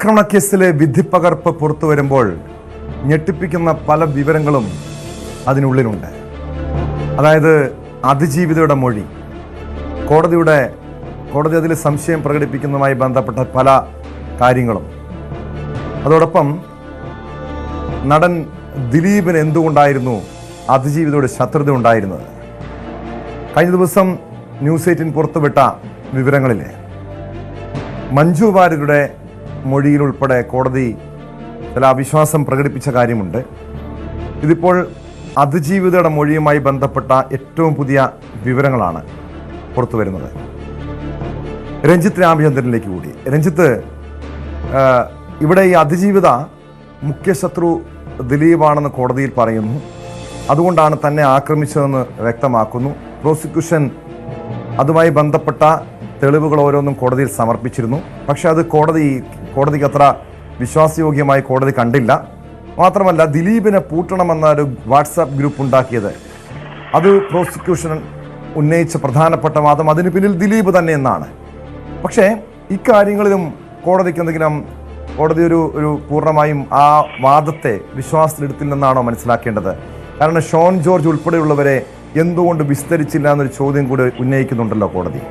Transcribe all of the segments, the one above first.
ആക്രമണക്കേസിലെ വിധിപ്പകർപ്പ് പുറത്തു വരുമ്പോൾ ഞെട്ടിപ്പിക്കുന്ന പല വിവരങ്ങളും അതിനുള്ളിലുണ്ട്. അതായത് അതിജീവിതയുടെ മൊഴി, കോടതി അതിൽ സംശയം പ്രകടിപ്പിക്കുന്നതുമായി ബന്ധപ്പെട്ട പല കാര്യങ്ങളും, അതോടൊപ്പം നടൻ ദിലീപിന് എന്തുകൊണ്ടായിരുന്നു അതിജീവിതയുടെ ശത്രുത ഉണ്ടായിരുന്നത്. കഴിഞ്ഞ ദിവസം ന്യൂസ് 18 പുറത്തുവിട്ട വിവരങ്ങളിൽ മഞ്ജു വാര്യരുടെ മൊഴിയിൽ ഉൾപ്പെടെ കോടതി ചില അവിശ്വാസം പ്രകടിപ്പിച്ച കാര്യമുണ്ട്. ഇതിപ്പോൾ അതിജീവിതയുടെ മൊഴിയുമായി ബന്ധപ്പെട്ട ഏറ്റവും പുതിയ വിവരങ്ങളാണ് പുറത്തു വരുന്നത്. രഞ്ജിത്ത് രാമചന്ദ്രനിലേക്ക് കൂടി. രഞ്ജിത്ത്, ഇവിടെ ഈ അതിജീവിത മുഖ്യശത്രു ദിലീപാണെന്ന് കോടതിയിൽ പറയുന്നു. അതുകൊണ്ടാണ് തന്നെ ആക്രമിച്ചതെന്ന് വ്യക്തമാക്കുന്നു. പ്രോസിക്യൂഷൻ അതുമായി ബന്ധപ്പെട്ട തെളിവുകൾ ഓരോന്നും കോടതിയിൽ സമർപ്പിച്ചിരുന്നു. പക്ഷെ അത് കോടതിക്ക് അത്ര വിശ്വാസയോഗ്യമായി കോടതി കണ്ടില്ല. മാത്രമല്ല, ദിലീപിനെ പൂട്ടണമെന്ന ഒരു വാട്സാപ്പ് ഗ്രൂപ്പ് ഉണ്ടാക്കിയത്, അത് പ്രോസിക്യൂഷൻ ഉന്നയിച്ച പ്രധാനപ്പെട്ട വാദം അതിന് പിന്നിൽ ദിലീപ് തന്നെ എന്നാണ്. പക്ഷേ ഇക്കാര്യങ്ങളിലും കോടതിക്ക് എന്തെങ്കിലും ഒരു പൂർണ്ണമായും ആ വാദത്തെ വിശ്വാസത്തിലെടുത്തില്ലെന്നാണോ മനസ്സിലാക്കേണ്ടത്? കാരണം ഷോൺ ജോർജ് ഉൾപ്പെടെയുള്ളവരെ എന്തുകൊണ്ട് വിസ്തരിച്ചില്ല എന്നൊരു ചോദ്യം കൂടി ഉന്നയിക്കുന്നുണ്ടല്ലോ കോടതി.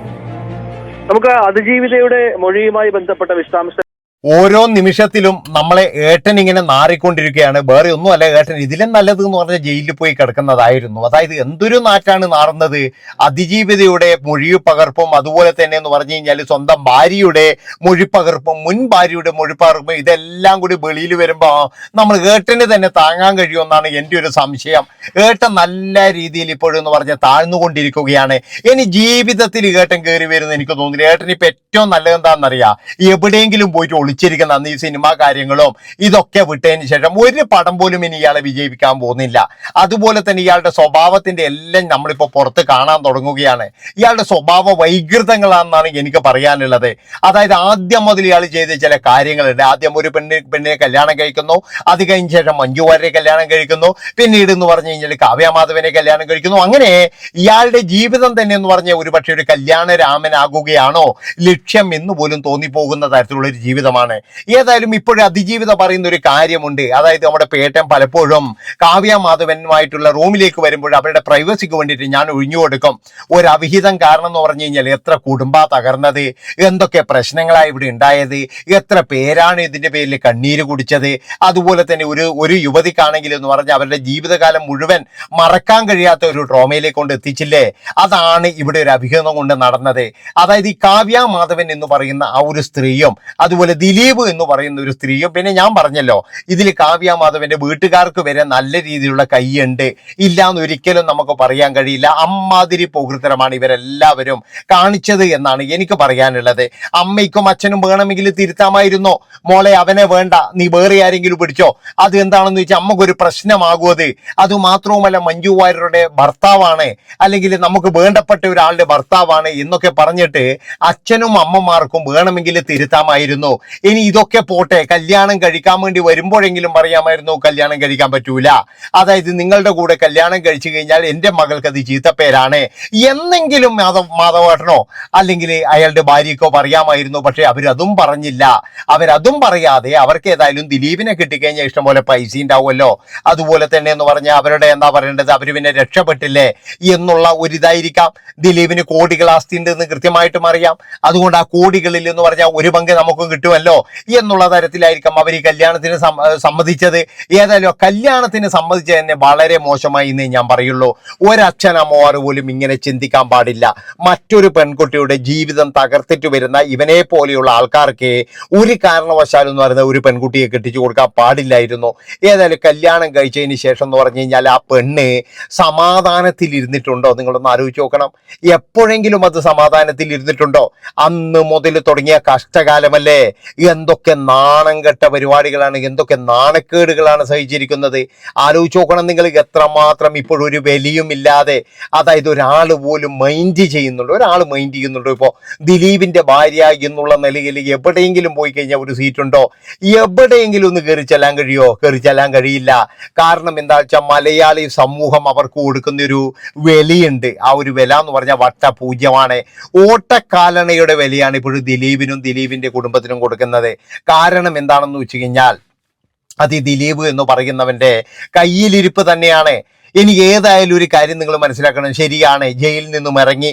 നമുക്ക് അതിജീവിതയുടെ മൊഴിയുമായി ബന്ധപ്പെട്ട വിശദാംശം ഓരോ നിമിഷത്തിലും നമ്മളെ ഏട്ടൻ ഇങ്ങനെ നാറിക്കൊണ്ടിരിക്കുകയാണ്. വേറെ ഒന്നുമല്ല, ഏട്ടൻ ഇതിലും നല്ലത് എന്ന് പറഞ്ഞാൽ ജയിലിൽ പോയി കിടക്കുന്നതായിരുന്നു. അതായത് എന്തൊരു നാറ്റാണ് നാറുന്നത്. അതിജീവിതയുടെ മൊഴിപ്പകർപ്പും അതുപോലെ തന്നെ എന്ന് പറഞ്ഞു കഴിഞ്ഞാൽ സ്വന്തം ഭാര്യയുടെ മൊഴിപ്പകർപ്പും മുൻ ഭാര്യയുടെ മൊഴിപ്പകർപ്പും ഇതെല്ലാം കൂടി വെളിയിൽ വരുമ്പോൾ നമ്മൾ ഏട്ടന് തന്നെ താങ്ങാൻ കഴിയുമെന്നാണ് എൻ്റെ ഒരു സംശയം. ഏട്ടൻ നല്ല രീതിയിൽ ഇപ്പോഴെന്ന് പറഞ്ഞാൽ താഴ്ന്നുകൊണ്ടിരിക്കുകയാണ്. ഇനി ജീവിതത്തിൽ ഏട്ടൻ കയറി വരുമെന്ന് എനിക്ക് തോന്നുന്നില്ല. ഏട്ടൻ ഇപ്പം ഏറ്റവും നല്ലത് എന്താണെന്നറിയാം, എവിടെയെങ്കിലും പോയിട്ട് ഒളിച്ചിരിക്കുന്ന അന്ന് ഈ സിനിമാ കാര്യങ്ങളും ഇതൊക്കെ വിട്ടതിന് ശേഷം ഒരു പടം പോലും ഇനി ഇയാളെ വിജയിപ്പിക്കാൻ പോകുന്നില്ല. അതുപോലെ തന്നെ ഇയാളുടെ സ്വഭാവത്തിന്റെ എല്ലാം നമ്മളിപ്പോൾ പുറത്ത് കാണാൻ തുടങ്ങുകയാണ്. ഇയാളുടെ സ്വഭാവ വൈകൃതങ്ങളാണെന്നാണ് എനിക്ക് പറയാനുള്ളത്. അതായത് ആദ്യം മുതൽ ഇയാൾ ചെയ്ത ചില കാര്യങ്ങളുണ്ട്. ആദ്യം ഒരു പെണ്ണിനെ കല്യാണം കഴിക്കുന്നു, അത് കഴിഞ്ഞ ശേഷം മഞ്ജു വാര്യരെ കല്യാണം കഴിക്കുന്നു, പിന്നീട് എന്ന് പറഞ്ഞു കഴിഞ്ഞാൽ കാവ്യ മാധവനെ കല്യാണം കഴിക്കുന്നു. അങ്ങനെ ഇയാളുടെ ജീവിതം തന്നെ എന്ന് പറഞ്ഞാൽ ഒരുപക്ഷെ ഒരു കല്യാണ രാമനാകുകയാണോ ലക്ഷ്യം എന്ന് പോലും തോന്നിപ്പോകുന്ന തരത്തിലുള്ള ഒരു ജീവിതമാണ്. ഏതായാലും ഇപ്പോഴും അതിജീവിത പറയുന്ന ഒരു കാര്യമുണ്ട്. അതായത് നമ്മുടെ പേട്ടൻ പലപ്പോഴും കാവ്യ മാധവനുമായിട്ടുള്ള റൂമിലേക്ക് വരുമ്പോൾ അവരുടെ പ്രൈവസിക്ക് വേണ്ടിയിട്ട് ഞാൻ ഒഴിഞ്ഞു കൊടുക്കും. ഒരു അവിഹിതം കാരണം എന്ന് പറഞ്ഞു കഴിഞ്ഞാൽ എത്ര കുടുംബ തകർന്നത്, എന്തൊക്കെ പ്രശ്നങ്ങളാണ് ഇവിടെ ഉണ്ടായത്, എത്ര പേരാണ് ഇതിന്റെ പേരിൽ കണ്ണീര് കുടിച്ചത്. അതുപോലെ തന്നെ ഒരു യുവതിക്കാണെങ്കിൽ എന്ന് പറഞ്ഞാൽ അവരുടെ ജീവിതകാലം മുഴുവൻ മറക്കാൻ കഴിയാത്ത ഒരു ട്രോമയിലേക്ക് കൊണ്ട് എത്തിച്ചില്ലേ. അതാണ് ഇവിടെ ഒരു അഭിഹിതം കൊണ്ട് നടന്നത്. അതായത് ഈ കാവ്യ മാധവൻ എന്ന് പറയുന്ന ആ ഒരു സ്ത്രീയും അതുപോലെ ദിലീപ് എന്ന് പറയുന്ന ഒരു സ്ത്രീയും, പിന്നെ ഞാൻ പറഞ്ഞല്ലോ ഇതിൽ കാവ്യ മാധവന്റെ വീട്ടുകാർക്ക് വരെ നല്ല രീതിയിലുള്ള കൈയുണ്ട്, ഇല്ലാന്ന് ഒരിക്കലും നമുക്ക് പറയാൻ കഴിയില്ല. അമ്മാതിരി പോകൃത്തരമാണ് ഇവരെല്ലാവരും കാണിച്ചത് എന്നാണ് എനിക്ക് പറയാനുള്ളത്. അമ്മയ്ക്കും അച്ഛനും വേണമെങ്കിൽ തിരുത്താമായിരുന്നോ, മോളെ അവനെ വേണ്ട, നീ വേറെ ആരെങ്കിലും പിടിച്ചോ, അത് എന്താണെന്ന് വെച്ചാൽ അമ്മക്കൊരു പ്രശ്നമാകും. അത് മാത്രവുമല്ല, മഞ്ജു വാര്യരുടെ ഭർത്താവാണ്, അല്ലെങ്കിൽ നമുക്ക് വേണ്ടപ്പെട്ട ഒരാളുടെ ഭർത്താവാണ് എന്നൊക്കെ പറഞ്ഞിട്ട് അച്ഛനും അമ്മമാർക്കും വേണമെങ്കിൽ തിരുത്താമായിരുന്നു. ഇനി ഇതൊക്കെ പോട്ടെ, കല്യാണം കഴിക്കാൻ വേണ്ടി വരുമ്പോഴെങ്കിലും പറയാമായിരുന്നു കല്യാണം കഴിക്കാൻ പറ്റൂല, അതായത് നിങ്ങളുടെ കൂടെ കല്യാണം കഴിച്ചു കഴിഞ്ഞാൽ എൻ്റെ മകൾക്ക് അത് ചീത്തപ്പേരാണ് എന്നെങ്കിലും മാധവേട്ടനോ അല്ലെങ്കിൽ അയാളുടെ ഭാര്യക്കോ പറയാമായിരുന്നു. പക്ഷെ അവരതും പറഞ്ഞില്ല. അവരതും പറയാതെ അവർക്ക് ഏതായാലും ദിലീപിനെ കിട്ടിക്കഴിഞ്ഞാൽ ഇഷ്ടംപോലെ പൈസ ഉണ്ടാവുമല്ലോ, അതുപോലെ തന്നെ എന്ന് പറഞ്ഞാൽ അവരുടെ എന്താ പറയേണ്ടത്, അവർ പിന്നെ രക്ഷപ്പെട്ടില്ലേ എന്നുള്ള ഒരിതായിരിക്കാം. ദിലീപിന് കോടികൾ ആസ്തി ഉണ്ടെന്ന് കൃത്യമായിട്ടും അറിയാം. അതുകൊണ്ട് ആ കോടികളിൽ എന്ന് പറഞ്ഞാൽ ഒരു പങ്ക് നമുക്കും കിട്ടുമല്ലോ എന്നുള്ള തരത്തിലായിരിക്കാം അവർ ഈ കല്യാണത്തിന് സമ്മതിച്ചത്. ഏതായാലും കല്യാണത്തിന് സമ്മതിച്ചത് തന്നെ വളരെ മോശമായി എന്നേ ഞാൻ പറയുള്ളൂ. ഒരച്ഛനമ്മമാർ പോലും ഇങ്ങനെ ചിന്തിക്കാൻ പാടില്ല. മറ്റൊരു പെൺകുട്ടിയുടെ ജീവിതം തകർത്തിട്ട് വരുന്ന ഇവനെ പോലെയുള്ള ആൾക്കാർക്ക് ഒരു കാരണവശാലും എന്ന് പറയുന്ന ഒരു പെൺകുട്ടിയെ കെട്ടിച്ചു കൊടുക്കാൻ പാടില്ലായിരുന്നു. ഏതായാലും കല്യാണം കഴിച്ചതിന് ശേഷം എന്ന് പറഞ്ഞു കഴിഞ്ഞാൽ ആ പെണ്ണ് സമാധാനത്തിൽ ഇരുന്നിട്ടുണ്ടോ? നിങ്ങളൊന്ന് ആലോചിച്ച് നോക്കണം. എപ്പോഴെങ്കിലും അത് സമാധാനത്തിൽ ഇരുന്നിട്ടുണ്ടോ? അന്ന് മുതൽ തുടങ്ങിയ കഷ്ടകാലമല്ലേ. എന്തൊക്കെ നാണം കെട്ട പരിപാടികളാണ്, എന്തൊക്കെ നാണക്കേടുകളാണ് സഹിച്ചിരിക്കുന്നത്. ആലോചിച്ച് നോക്കണം നിങ്ങൾ, എത്രമാത്രം ഇപ്പോഴൊരു വിലയും ഇല്ലാതെ, അതായത് ഒരാൾ പോലും മൈൻഡ് ചെയ്യുന്നുണ്ടോ? ഒരാൾ മൈൻഡ് ചെയ്യുന്നുണ്ടോ? ഇപ്പോൾ ദിലീപിന്റെ ഭാര്യ എന്നുള്ള നിലയിൽ എവിടെയെങ്കിലും പോയി കഴിഞ്ഞാൽ ഒരു സീറ്റുണ്ടോ? എവിടെയെങ്കിലും ഒന്ന് കയറി ചെല്ലാൻ കഴിയോ? കയറി ചെല്ലാൻ കഴിയില്ല. കാരണം എന്താ വെച്ചാൽ മലയാളി സമൂഹം അവർക്ക് കൊടുക്കുന്നൊരു വിലയുണ്ട്. ആ ഒരു വില എന്ന് പറഞ്ഞാൽ വട്ടപൂജ്യമാണ്. ഓട്ടക്കാലണയുടെ വിലയാണ് ഇപ്പോഴും ദിലീപിനും ദിലീപിന്റെ കുടുംബത്തിനും കൊടുക്കുന്നത്. മനസ്സിലാക്കുന്നത്. കാരണം എന്താണെന്ന് വെച്ച് കഴിഞ്ഞാൽ അത് ഈ ദിലീപ് എന്ന് പറയുന്നവന്റെ കയ്യിലിരിപ്പ് തന്നെയാണ്. എനിക്ക് ഏതായാലും ഒരു കാര്യം നിങ്ങൾ മനസ്സിലാക്കണം. ശരിയാണ്, ജയിലിൽ നിന്നും ഇറങ്ങി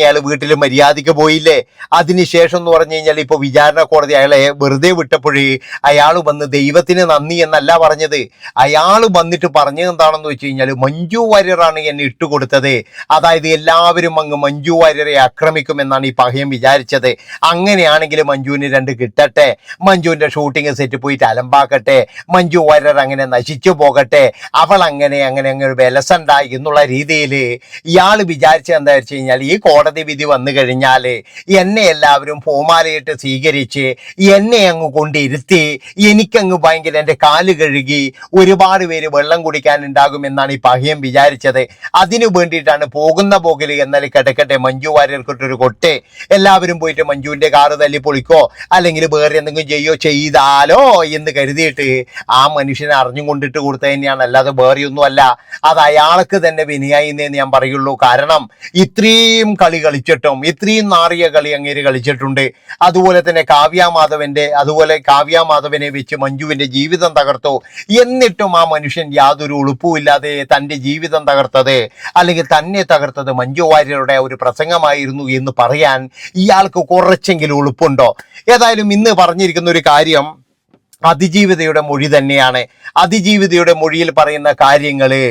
അയാൾ വീട്ടിൽ മര്യാദയ്ക്ക് പോയില്ലേ. അതിനുശേഷം എന്ന് പറഞ്ഞു കഴിഞ്ഞാൽ ഇപ്പോൾ വിചാരണ കോടതി അയാളെ വെറുതെ വിട്ടപ്പോഴേ അയാൾ വന്ന് ദൈവത്തിന് നന്ദി എന്നല്ല പറഞ്ഞത്. അയാൾ വന്നിട്ട് പറഞ്ഞത് എന്താണെന്ന് വെച്ച് കഴിഞ്ഞാൽ മഞ്ജു വാര്യറാണ് എന്നെ ഇട്ടുകൊടുത്തത്. അതായത് എല്ലാവരും അങ്ങ് മഞ്ജു വാര്യരെ ആക്രമിക്കുമെന്നാണ് ഈ പഹയൻ വിചാരിച്ചത്. അങ്ങനെയാണെങ്കിൽ മഞ്ജുവിന് 2 കിട്ടട്ടെ, മഞ്ജുവിന്റെ ഷൂട്ടിംഗ് സെറ്റ് പോയിട്ട് അലമ്പാക്കട്ടെ, മഞ്ജു വാര്യർ അങ്ങനെ നശിച്ചു പോകട്ടെ, അവൾ അങ്ങനെ ഒരു വിലസണ്ട എന്നുള്ള രീതിയിൽ ഇയാൾ വിചാരിച്ചത് എന്താ വെച്ച് കഴിഞ്ഞാൽ ഈ കോടതി വിധി വന്നു കഴിഞ്ഞാൽ എന്നെ എല്ലാവരും പൂമാലയിട്ട് സ്വീകരിച്ച് എന്നെ അങ്ങ് കൊണ്ടിരുത്തി എനിക്കങ്ങ് ഭയങ്കര എൻ്റെ കാല് കഴുകി ഒരുപാട് പേര് വെള്ളം കുടിക്കാനുണ്ടാകുമെന്നാണ് ഈ പഹയൻ വിചാരിച്ചത്. അതിനു വേണ്ടിയിട്ടാണ് പോകുന്ന പോകിൽ എന്നാൽ കിടക്കട്ടെ, മഞ്ജു വാര്യർക്കിട്ടൊരു കൊട്ടെ, എല്ലാവരും പോയിട്ട് മഞ്ജുവിൻ്റെ കാറ് തല്ലി പൊളിക്കോ അല്ലെങ്കിൽ വേറെ എന്തെങ്കിലും ചെയ്താലോ എന്ന് കരുതിയിട്ട് ആ മനുഷ്യനെ അറിഞ്ഞും കൊണ്ടിട്ട് കൊടുത്തത് തന്നെയാണ്, അല്ലാതെ വേറെയൊന്നും അല്ല. അത് അയാൾക്ക് തന്നെ വിനയായി എന്നേ ഞാൻ പറയുള്ളൂ. കാരണം ഇത്രയും കളി കളിച്ചിട്ടും ഇത്രയും നാറിയ കളി അങ്ങേര് കളിച്ചിട്ടുണ്ട്. അതുപോലെ തന്നെ കാവ്യ മാധവനെ വെച്ച് മഞ്ജുവിന്റെ ജീവിതം തകർത്തു. എന്നിട്ടും ആ മനുഷ്യൻ യാതൊരു ഉളുപ്പുമില്ലാതെ തൻ്റെ ജീവിതം തകർത്തത് അല്ലെങ്കിൽ തന്നെ തകർത്തത് മഞ്ജു വാര്യരുടെ ഒരു പ്രസംഗമായിരുന്നു എന്ന് പറയാൻ ഇയാൾക്ക് കുറച്ചെങ്കിലും ഉളുപ്പുണ്ടോ? ഏതായാലും ഇന്ന് പറഞ്ഞിരിക്കുന്ന ഒരു കാര്യം അതിജീവിതയുടെ മൊഴി തന്നെയാണ്. അതിജീവിതയുടെ മൊഴിയിൽ പറയുന്ന കാര്യങ്ങള്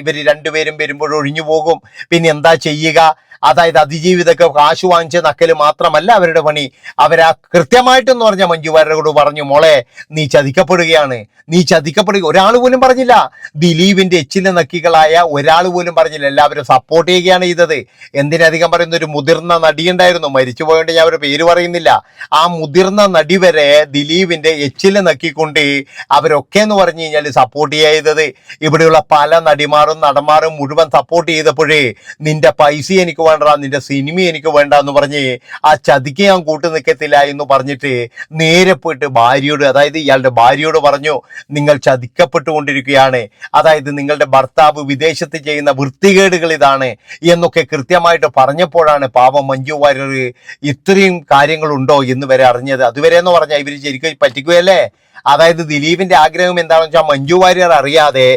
ഇവർ രണ്ടുപേരും വരുമ്പോൾ ഒഴിഞ്ഞു പോകും. പിന്നെ എന്താ ചെയ്യുക? അതായത് അതിജീവിതക്ക് കാശ് വാങ്ങിച്ച നക്കല് മാത്രമല്ല അവരുടെ പണി. അവരാ കൃത്യമായിട്ടെന്ന് പറഞ്ഞ മഞ്ജു വാര്യരോട് പറഞ്ഞു, മോളെ നീ ചതിക്കപ്പെടുകയാണ്. ഒരാൾ പോലും പറഞ്ഞില്ല. ദിലീപിന്റെ എച്ചിലെ നക്കികളായ ഒരാൾ പോലും പറഞ്ഞില്ല. എല്ലാവരും സപ്പോർട്ട് ചെയ്യുകയാണ് ചെയ്തത്. എന്തിനധികം പറയുന്ന ഒരു മുതിർന്ന നടിയുണ്ടായിരുന്നു, മരിച്ചുപോയോണ്ട് ഞാൻ അവരുടെ പേര് പറയുന്നില്ല. ആ മുതിർന്ന നടി വരെ ദിലീപിന്റെ എച്ചിലെ നക്കിക്കൊണ്ട് അവരൊക്കെ എന്ന് പറഞ്ഞു കഴിഞ്ഞാൽ സപ്പോർട്ട് ചെയ്തത്. ഇവിടെയുള്ള പല നടന്മാരും മുഴുവൻ സപ്പോർട്ട് ചെയ്തപ്പോഴേ നിന്റെ പൈസ എനിക്ക് വേണ്ട, നിന്റെ സിനിമ എനിക്ക് വേണ്ട എന്ന് പറഞ്ഞ് ആ ചതിക്ക് ഞാൻ കൂട്ടു നിൽക്കത്തില്ല എന്ന് പറഞ്ഞിട്ട് നേരെ പോയിട്ട് അതായത് ഇയാളുടെ ഭാര്യയോട് പറഞ്ഞു, നിങ്ങൾ ചതിക്കപ്പെട്ടുകൊണ്ടിരിക്കുകയാണ്. അതായത് നിങ്ങളുടെ ഭർത്താവ് വിദേശത്ത് ചെയ്യുന്ന വൃത്തികേടുകൾ ഇതാണ് എന്നൊക്കെ കൃത്യമായിട്ട് പറഞ്ഞപ്പോഴാണ് പാവം മഞ്ജു വാര്യർ ഇത്രയും കാര്യങ്ങളുണ്ടോ എന്ന് വരെ അറിഞ്ഞത്. അതുവരെ എന്ന് പറഞ്ഞാൽ ഇവർ ശരിക്കും പറ്റിക്കുകയല്ലേ. അതായത് ദിലീപിന്റെ ആഗ്രഹം എന്താണെന്ന് വെച്ചാൽ മഞ്ജു വാര്യർ അറിയാതെ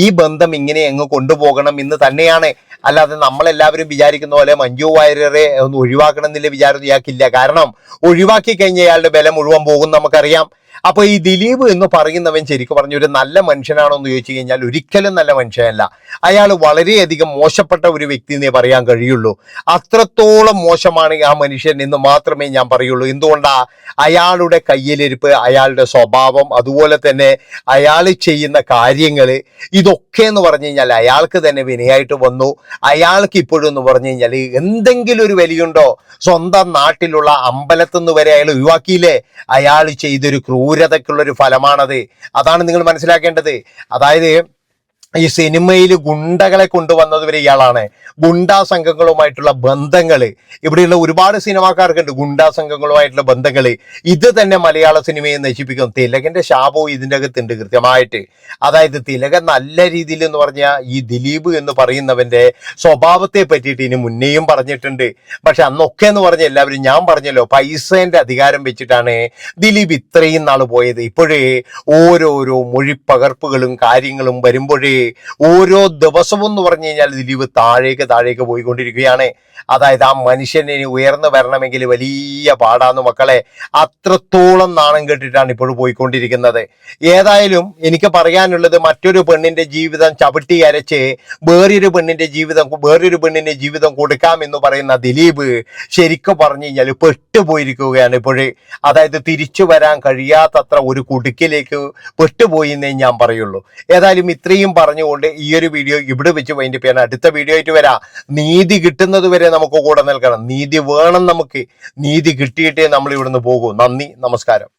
ഈ ബന്ധം ഇങ്ങനെ അങ്ങ് കൊണ്ടുപോകണം എന്ന് തന്നെയാണ്. അല്ലാതെ നമ്മളെല്ലാവരും വിചാരിക്കുന്ന പോലെ മഞ്ജു വാര്യരെ ഒന്ന് ഒഴിവാക്കണം എന്നില്ല വിചാരം ഇയാൾക്കില്ല. കാരണം ഒഴിവാക്കി കഴിഞ്ഞ അയാളുടെ ബലം മുഴുവൻ പോകും നമുക്കറിയാം. അപ്പൊ ഈ ദിലീപ് എന്ന് പറയുന്നവൻ ശരിക്കും പറഞ്ഞ ഒരു നല്ല മനുഷ്യനാണോ എന്ന് ചോദിച്ചു കഴിഞ്ഞാൽ ഒരിക്കലും നല്ല മനുഷ്യനല്ല. അയാൾ വളരെയധികം മോശപ്പെട്ട ഒരു വ്യക്തി എന്നേ പറയാൻ കഴിയുള്ളൂ. അത്രത്തോളം മോശമാണ് ആ മനുഷ്യൻ എന്ന് മാത്രമേ ഞാൻ പറയുള്ളൂ. എന്തുകൊണ്ടാ? അയാളുടെ കയ്യിലിരിപ്പ്, അയാളുടെ സ്വഭാവം, അതുപോലെ തന്നെ അയാൾ ചെയ്യുന്ന കാര്യങ്ങൾ, ഇതൊക്കെ എന്ന് പറഞ്ഞു കഴിഞ്ഞാൽ അയാൾക്ക് തന്നെ വിനയായിട്ട് വന്നു. അയാൾക്ക് ഇപ്പോഴും എന്ന് പറഞ്ഞു കഴിഞ്ഞാൽ എന്തെങ്കിലും ഒരു വിലയുണ്ടോ? സ്വന്തം നാട്ടിലുള്ള അമ്പലത്തുനിന്ന് വരെ അയാൾ ഒഴിവാക്കിയില്ലേ? അയാൾ ചെയ്തൊരു ക്രൂരതയ്ക്കുള്ളൊരു ഫലമാണത്. അതാണ് നിങ്ങൾ മനസ്സിലാക്കേണ്ടത്. അതായത് ഈ സിനിമയിൽ ഗുണ്ടകളെ കൊണ്ടുവന്നത് വരെ ഇയാളാണ്. ഗുണ്ടാ സംഘങ്ങളുമായിട്ടുള്ള ബന്ധങ്ങൾ ഇവിടെയുള്ള ഒരുപാട് സിനിമാക്കാർക്കുണ്ട്. ഗുണ്ടാ സംഘങ്ങളുമായിട്ടുള്ള ബന്ധങ്ങൾ ഇത് തന്നെ മലയാള സിനിമയെ നശിപ്പിക്കും. തിലകന്റെ ശാപവും ഇതിൻ്റെ അകത്തുണ്ട് കൃത്യമായിട്ട്. അതായത് തിലകൻ നല്ല രീതിയിൽ എന്ന് പറഞ്ഞാൽ ഈ ദിലീപ് എന്ന് പറയുന്നവന്റെ സ്വഭാവത്തെ പറ്റിയിട്ട് ഇനി മുന്നേയും പറഞ്ഞിട്ടുണ്ട്. പക്ഷെ അന്നൊക്കെ എന്ന് പറഞ്ഞ എല്ലാവരും ഞാൻ പറഞ്ഞല്ലോ പൈസേന്റെ അധികാരം വെച്ചിട്ടാണ് ദിലീപ് ഇത്രയും നാൾ പോയത്. ഇപ്പോഴേ ഓരോരോ മൊഴിപ്പകർപ്പുകളും കാര്യങ്ങളും വരുമ്പോഴേ ഓരോ ദിവസവും എന്ന് പറഞ്ഞു കഴിഞ്ഞാൽ ദിലീപ് താഴേക്ക് പോയിക്കൊണ്ടിരിക്കുകയാണ്. അതായത് ആ മനുഷ്യനെ ഉയർന്നു വരണമെങ്കിൽ വലിയ പാടാന്ന് മക്കളെ. അത്രത്തോളം നാണം കെട്ടിട്ടാണ് ഇപ്പോഴും പോയിക്കൊണ്ടിരിക്കുന്നത്. ഏതായാലും എനിക്ക് പറയാനുള്ളത്, മറ്റൊരു പെണ്ണിന്റെ ജീവിതം ചവിട്ടി അരച്ച് വേറൊരു പെണ്ണിന്റെ ജീവിതം കൊടുക്കാം എന്ന് പറയുന്ന ദിലീപ് ശരിക്കും പറഞ്ഞു കഴിഞ്ഞാൽ പെട്ടുപോയിരിക്കുകയാണ് ഇപ്പോഴേ. അതായത് തിരിച്ചു വരാൻ കഴിയാത്തത്ര ഒരു കുടുക്കിലേക്ക് പെട്ടുപോയി എന്നേ ഞാൻ പറയുള്ളൂ. ഏതായാലും ഇത്രയും പറഞ്ഞുകൊണ്ട് ഈ ഒരു വീഡിയോ ഇവിടെ വെച്ച് വൈൻഡപ്പ് ചെയ്യാൻ. അടുത്ത വീഡിയോ ആയിട്ട് വരാം. നീതി കിട്ടുന്നത് വരെ നമുക്ക് കൂടെ നിൽക്കണം. നീതി വേണം നമുക്ക്. നീതി കിട്ടിയിട്ടേ നമ്മൾ ഇവിടുന്ന് പോകൂ. നന്ദി, നമസ്കാരം.